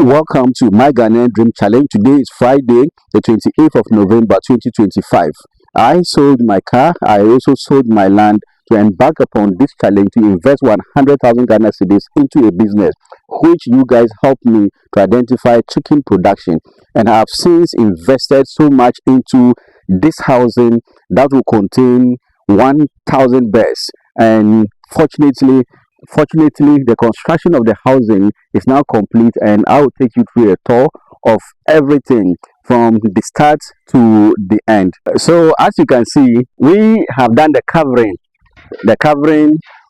Welcome to my Ghanaian Dream Challenge. Today is Friday, the 28th of November 2025. I sold my car. I also sold my land to embark upon this challenge to invest 100,000 Ghana cedis into a business, which you guys helped me to identify chicken production. And I have since invested so much into this housing that will contain 1,000 birds. And fortunately, the construction of the housing is now complete, and I will take you through a tour of everything from the start to the end. So, as you can see, we have done the covering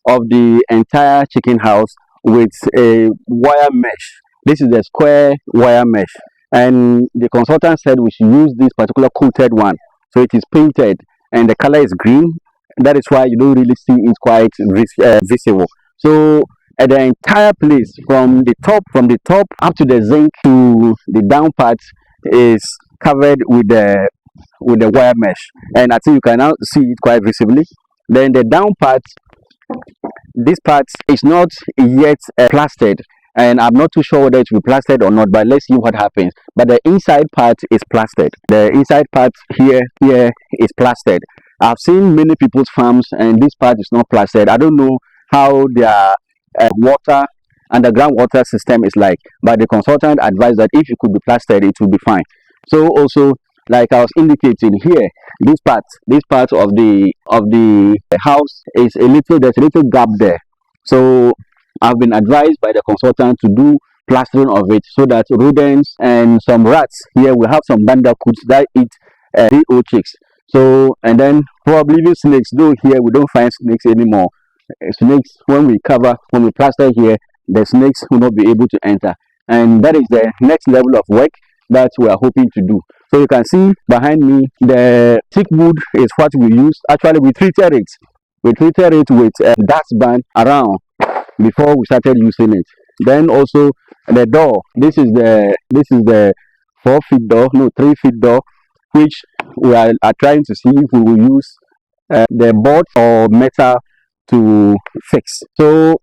of the entire chicken house with a wire mesh. This is the square wire mesh, and the consultant said we should use this particular coated one. So it is painted, and the color is green. That is why you don't really see it quite visible. So the entire place from the top up to the zinc to the down part is covered with the wire mesh, and I think you can now see it quite visibly. Then the down part, this part is not yet plastered, and I'm not too sure whether it will be plastered or not, but let's see what happens. But the inside part is plastered. The inside part here is plastered. I've seen many people's farms, and this part is not plastered. I don't know how their water underground water system is like, but the consultant advised that if it could be plastered, it will be fine. So also, like I was indicating here, this part of the house is a little, there's a little gap there. So I've been advised by the consultant to do plastering of it so that rodents and some rats here will have some bandicoots that eat the old chicks. So, and then probably even snakes, though here we don't find snakes anymore. Snakes, when we plaster here, the snakes will not be able to enter. And that is the next level of work that we are hoping to do. So you can see behind me, the thick wood is what we use. Actually, we treated it. We treated it with a dust band around before we started using it. Then also the door. This is the 4 feet door, no 3 feet door, which we are trying to see if we will use the board or metal to fix. So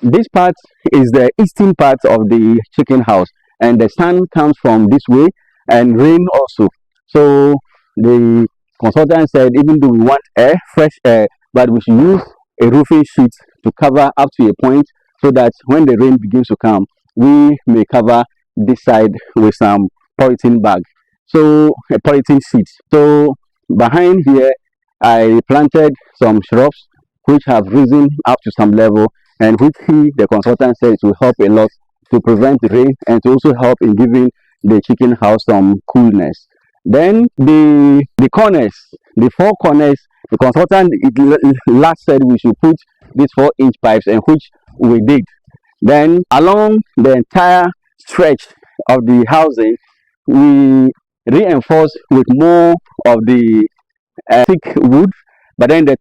this part is the eastern part of the chicken house, and the sun comes from this way and rain also. So the consultant said even though we want air, fresh air, but we should use a roofing sheet to cover up to a point so that when the rain begins to come, we may cover this side with some polythene bag. So a polythene sheet. So behind here, I planted some shrubs which have risen up to some level, and which the consultant says will help a lot to prevent rain and to also help in giving the chicken house some coolness. Then the corners, the four corners, the consultant last said we should put these 4-inch pipes, and which we did. Then along the entire stretch of the housing, we reinforced with more of the thick wood. But then the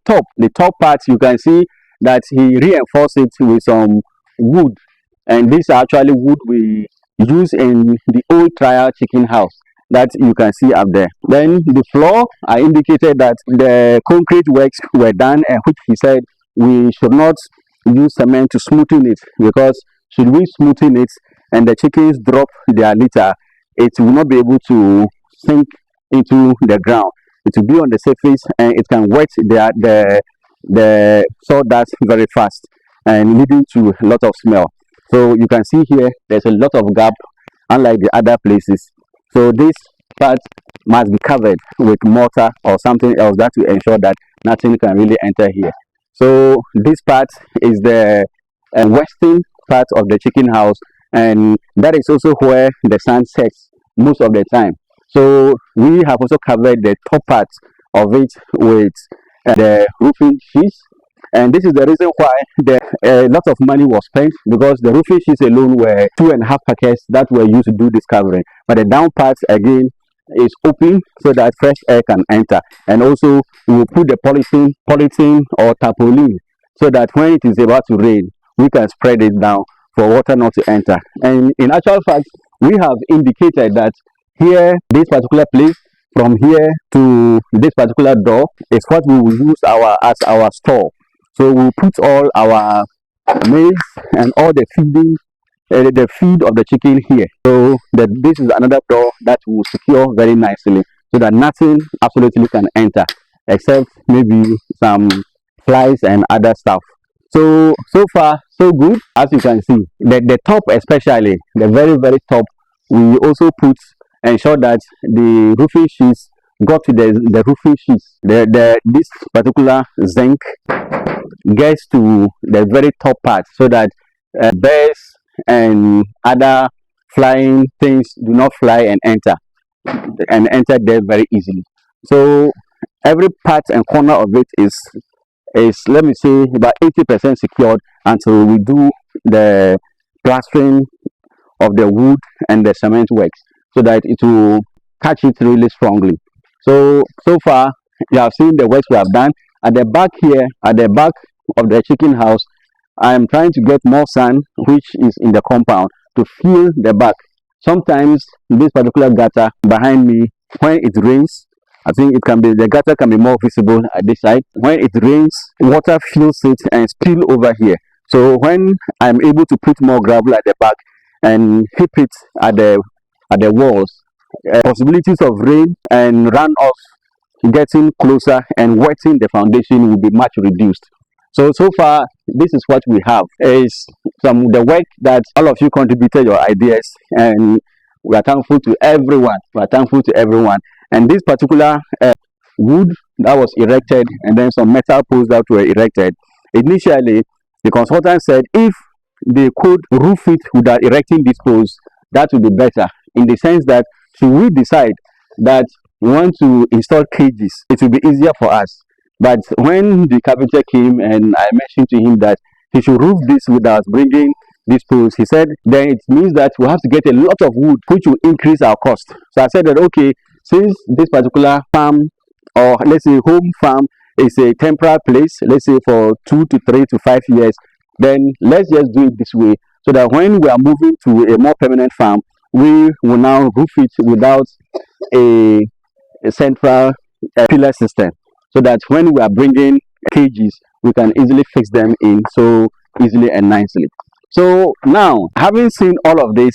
top part, you can see that he reinforced it with some wood, and this is actually wood we use in the old trial chicken house that you can see up there. Then the floor, I indicated that the concrete works were done, and which he said we should not use cement to smoothen it, because should we smoothen it and the chickens drop their litter, it will not be able to sink into the ground. It will be on the surface, and it can wet the sawdust very fast and leading to a lot of smell. So you can see here there's a lot of gap, unlike the other places. So this part must be covered with mortar or something else that will ensure that nothing can really enter here. So this part is the western part of the chicken house, and that is also where the sun sets most of the time. So we have also covered the top part of it with the roofing sheets, and this is the reason why a lot of money was spent, because the roofing sheets alone were 2.5 packets that were used to do this covering. But the down part again is open so that fresh air can enter, and also we will put the polythene or tarpaulin so that when it is about to rain, we can spread it down for water not to enter. And in actual fact, we have indicated that here, this particular place, from here to this particular door, is what we will use as our store. So we'll put all our maize and all the feeding the feed of the chicken here. So that this is another door that will secure very nicely, so that nothing absolutely can enter except maybe some flies and other stuff. So far so good. As you can see, the top, especially the very top, we also put ensure that the roofing sheets got to the roofing sheets. The this particular zinc gets to the very top part, so that birds and other flying things do not fly and enter there very easily. So every part and corner of it is, let me say, about 80% secured until we do the plastering of the wood and the cement works, so that it will catch it really strongly. So far you have seen the works we have done at the back here, at the back of the chicken house. I am trying to get more sand which is in the compound to fill the back. Sometimes this particular gutter behind me, when it rains, I think it can be, the gutter can be more visible at this side. When it rains, water fills it and spill over here. So when I'm able to put more gravel at the back and heap it at the walls, possibilities of rain and runoff getting closer and wetting the foundation will be much reduced. So far, this is what we have. Is some the work that all of you contributed your ideas, and we are thankful to everyone. We are thankful to everyone. And this particular wood that was erected, and then some metal posts that were erected. Initially, the consultant said if they could roof it without erecting these posts, that would be better. In the sense that should we decide that we want to install cages, it will be easier for us. But when the carpenter came and I mentioned to him that he should roof this without bringing these poles, he said then it means that we have to get a lot of wood, which will increase our cost. So I said that okay, since this particular farm, or let's say home farm, is a temporary place, let's say for 2 to 3 to 5 years, then let's just do it this way, so that when we are moving to a more permanent farm, we will now roof it without a central pillar system, so that when we are bringing cages, we can easily fix them in so easily and nicely. So now, having seen all of this,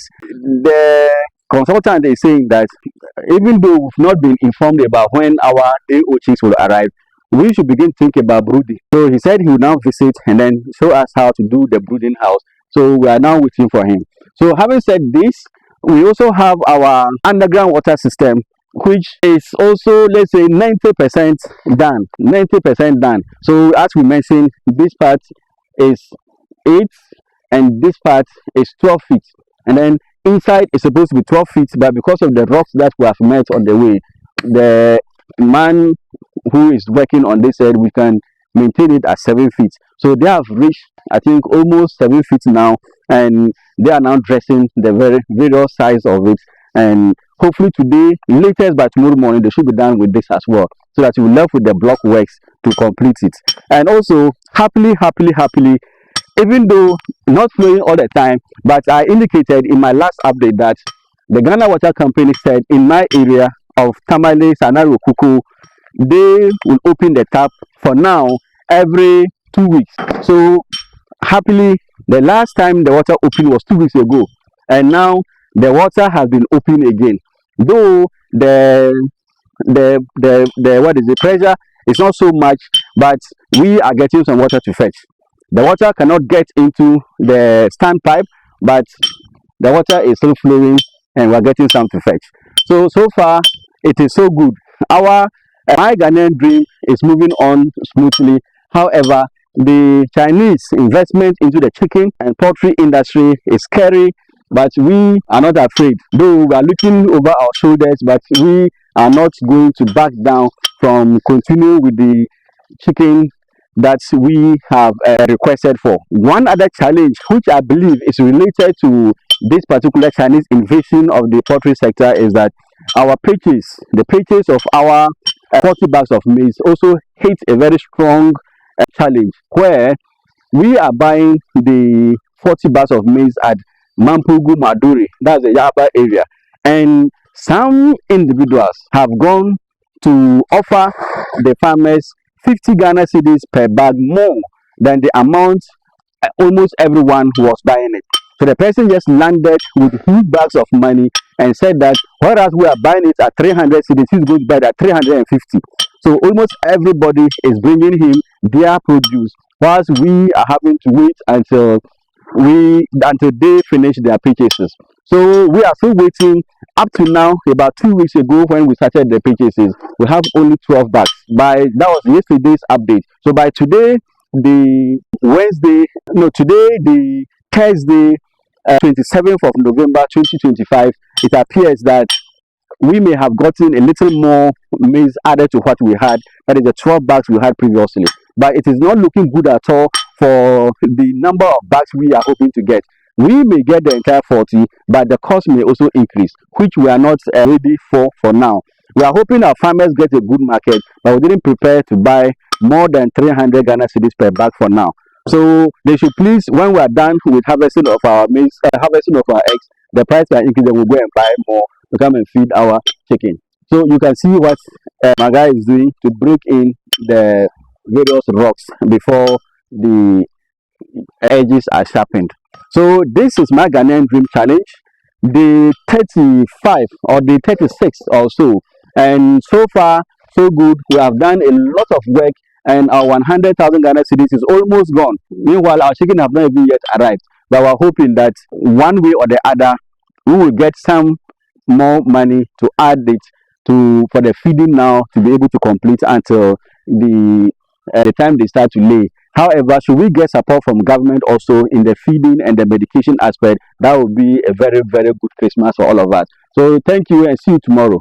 the consultant is saying that even though we've not been informed about when our AO chicks will arrive, we should begin thinking about brooding. So he said he will now visit and then show us how to do the brooding house. So we are now waiting for him. So having said this, we also have our underground water system, which is also, let's say, 90% done. 90% done. So as we mentioned, this part is 8 and this part is 12 feet. And then inside is supposed to be 12 feet, but because of the rocks that we have met on the way, the man who is working on this said we can maintain it at 7 feet. So they have reached, I think, almost 7 feet now, and they are now dressing the various size of it. And hopefully today, latest by tomorrow morning, they should be done with this as well, so that we will left with the block works to complete it. And also, happily, even though not flowing all the time, but I indicated in my last update that the Ghana Water Company said in my area of Tamale, Sanaro, Kuku, they will open the tap for now every 2 weeks. So happily, the last time the water opened was 2 weeks ago, and now the water has been opened again. Though the what is the pressure is not so much, but we are getting some water to fetch. The water cannot get into the standpipe, but the water is still flowing and we are getting some to fetch. So far it is so good. Our my Ghanaian dream is moving on smoothly. However, the Chinese investment into the chicken and poultry industry is scary, but we are not afraid. Though we are looking over our shoulders, but we are not going to back down from continuing with the chicken that we have requested for. One other challenge, which I believe is related to this particular Chinese invasion of the poultry sector, is that our purchase, the purchase of our 40 bags of maize also hits a very strong challenge, where we are buying the 40 bags of maize at Mampugu Maduri, that's the Yaba area, and some individuals have gone to offer the farmers 50 Ghana cedis per bag more than the amount almost everyone who was buying it. So the person just landed with huge bags of money and said that whereas we are buying it at 300 cedis, he's going to buy it at 350. So almost everybody is bringing him their produce, whilst we are having to wait until they finish their purchases. So we are still waiting. Up to now, about 2 weeks ago when we started the purchases, we have only 12 bags. By that was yesterday's update. So by today, the Wednesday, no, today the Thursday, 27th of November 2025, it appears that we may have gotten a little more maize added to what we had. That is the 12 bags we had previously. But it is not looking good at all for the number of bags we are hoping to get. We may get the entire 40, but the cost may also increase, which we are not ready for now. We are hoping our farmers get a good market, but we didn't prepare to buy more than 300 Ghana cedis per bag for now. So they should please, when we are done with harvesting of our maize, harvesting of our eggs, the price will increase, then we'll go and buy more to come and feed our chicken. So you can see what my guy is doing to break in the various rocks before the edges are sharpened. So this is my Ghanaian Dream Challenge, the 35 or the 36 or so. And so far, so good. We have done a lot of work and our 100,000 Ghana cedis is almost gone. Meanwhile, our chicken have not even yet arrived. But we're hoping that one way or the other, we will get some more money to add it to for the feeding now to be able to complete until the time they start to lay. However, should we get support from government also in the feeding and the medication aspect, that would be a very, very good Christmas for all of us. So thank you and see you tomorrow.